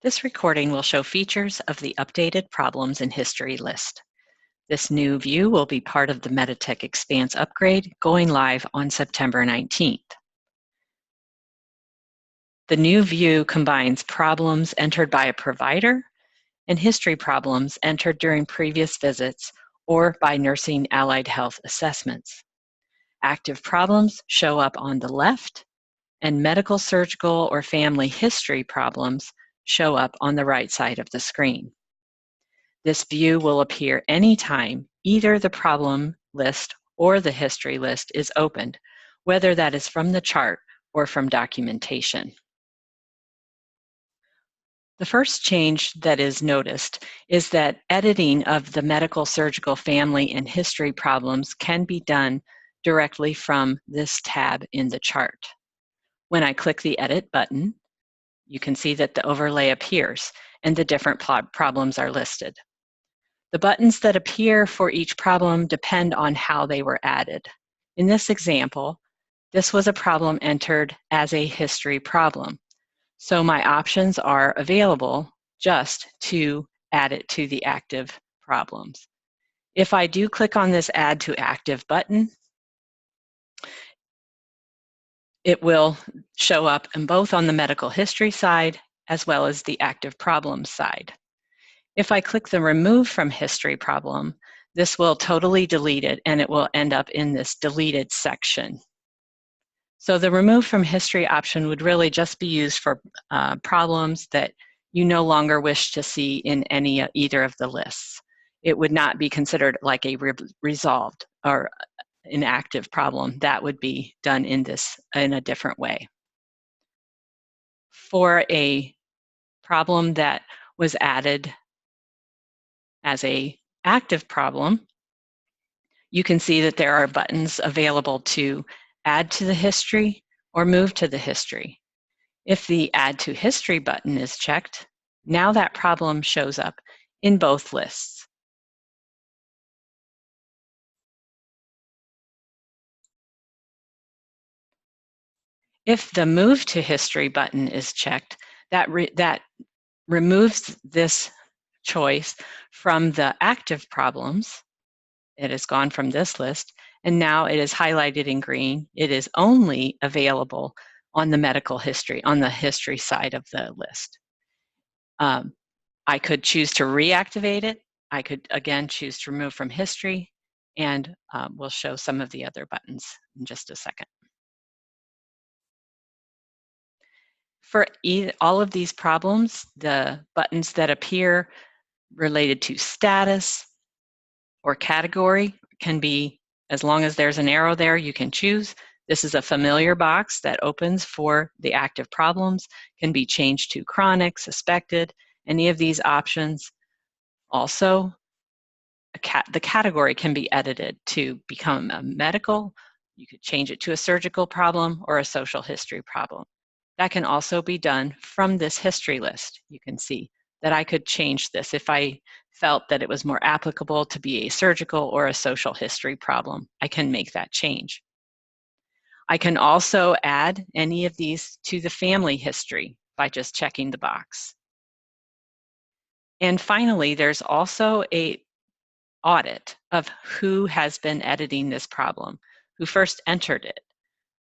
This recording will show features of the updated Problems in History list. This new view will be part of the Meditech Expanse upgrade going live on September 19th. The new view combines problems entered by a provider and history problems entered during previous visits or by nursing allied health assessments. Active problems show up on the left, and medical, surgical, or family history problems show up on the right side of the screen. This view will appear anytime either the problem list or the history list is opened, whether that is from the chart or from documentation. The first change that is noticed is that editing of the medical, surgical, family, and history problems can be done directly from this tab in the chart. When I click the Edit button, you can see that the overlay appears and the different problems are listed. The buttons that appear for each problem depend on how they were added. In this example, this was a problem entered as a history problem. So my options are available just to add it to the active problems. If I do click on this Add to Active button, it will show up in both on the medical history side as well as the active problems side. If I click the Remove from History problem, this will totally delete it and it will end up in this deleted section. So the Remove from History option would really just be used for problems that you no longer wish to see in either of the lists. It would not be considered like a resolved or an active problem. That would be done in a different way. For a problem that was added as an active problem, you can see that there are buttons available to add to the history or move to the history. If the Add to History button is checked, now that problem shows up in both lists. If the Move to History button is checked, that removes this choice from the active problems. It is gone from this list, and now it is highlighted in green. It is only available on the medical history, on the history side of the list. I could choose to reactivate it. I could, again, choose to remove from history, and we'll show some of the other buttons in just a second. For all of these problems, the buttons that appear related to status or category can be, as long as there's an arrow there, you can choose. This is a familiar box that opens for the active problems, can be changed to chronic, suspected, any of these options. Also, the category can be edited to become a medical. You could change it to a surgical problem or a social history problem. That can also be done from this history list. You can see that I could change this if I felt that it was more applicable to be a surgical or a social history problem. I can make that change. I can also add any of these to the family history by just checking the box. And finally, there's also an audit of who has been editing this problem, who first entered it,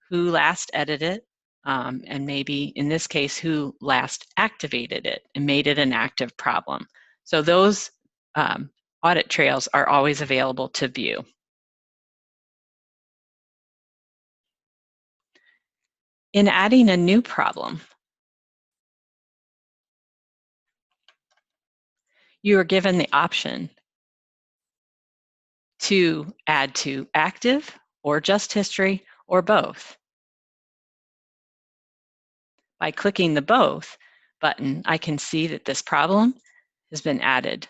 who last edited it, and maybe in this case, who last activated it and made it an active problem. So those audit trails are always available to view. In adding a new problem, you are given the option to add to active or just history or both. By clicking the both button, I can see that this problem has been added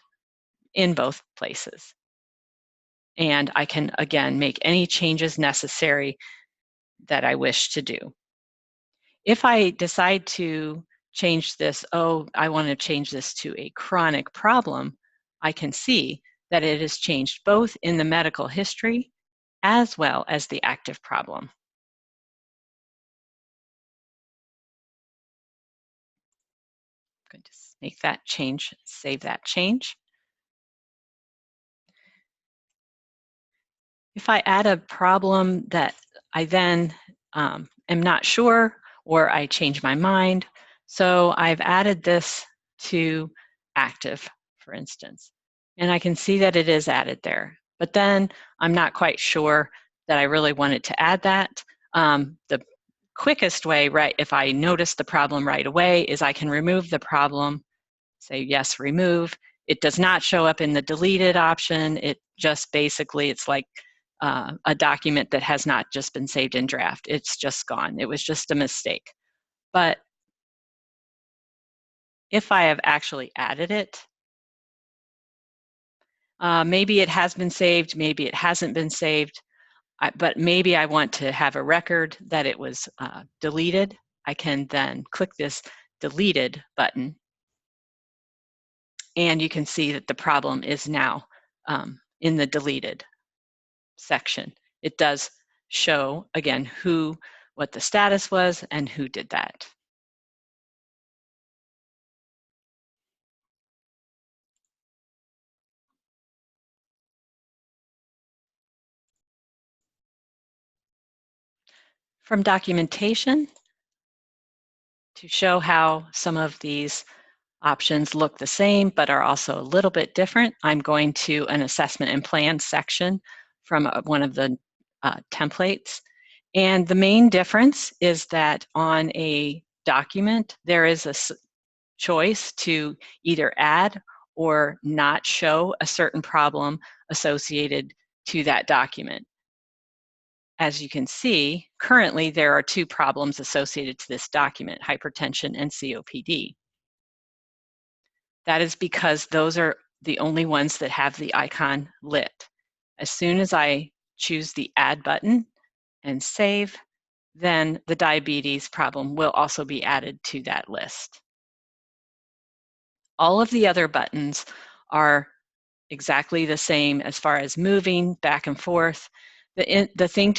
in both places. And I can, again, make any changes necessary that I wish to do. If I decide to change this, I want to change this to a chronic problem, I can see that it is changed both in the medical history as well as the active problem. going to make that change, save that change. If I add a problem that I then am not sure, or I change my mind, so I've added this to active, for instance, and I can see that it is added there. But then I'm not quite sure that I really wanted to add that. The quickest way, right, if I notice the problem right away, is I can remove the problem, say yes, remove. It does not show up in the deleted option. It just basically, it's like a document that has not just been saved in draft. It's just gone. It was just a mistake. But if I have actually added it, maybe it has been saved, maybe it hasn't been saved, but maybe I want to have a record that it was deleted. I can then click this deleted button, and you can see that the problem is now in the deleted section. It does show, again, what the status was and who did that. From documentation, to show how some of these options look the same but are also a little bit different, I'm going to an assessment and plan section from one of the templates. And the main difference is that on a document, there is a choice to either add or not show a certain problem associated to that document. As you can see, currently there are 2 problems associated to this document, hypertension and COPD. That is because those are the only ones that have the icon lit. As soon as I choose the Add button and save, then the diabetes problem will also be added to that list. All of the other buttons are exactly the same as far as moving back and forth. The thing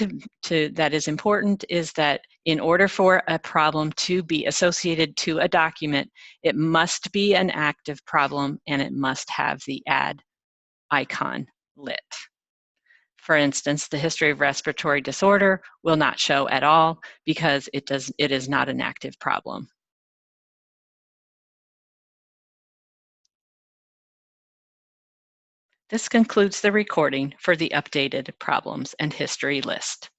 that is important is that in order for a problem to be associated to a document, it must be an active problem and it must have the add icon lit. For instance, the history of respiratory disorder will not show at all because it is not an active problem. This concludes the recording for the updated problems and history list.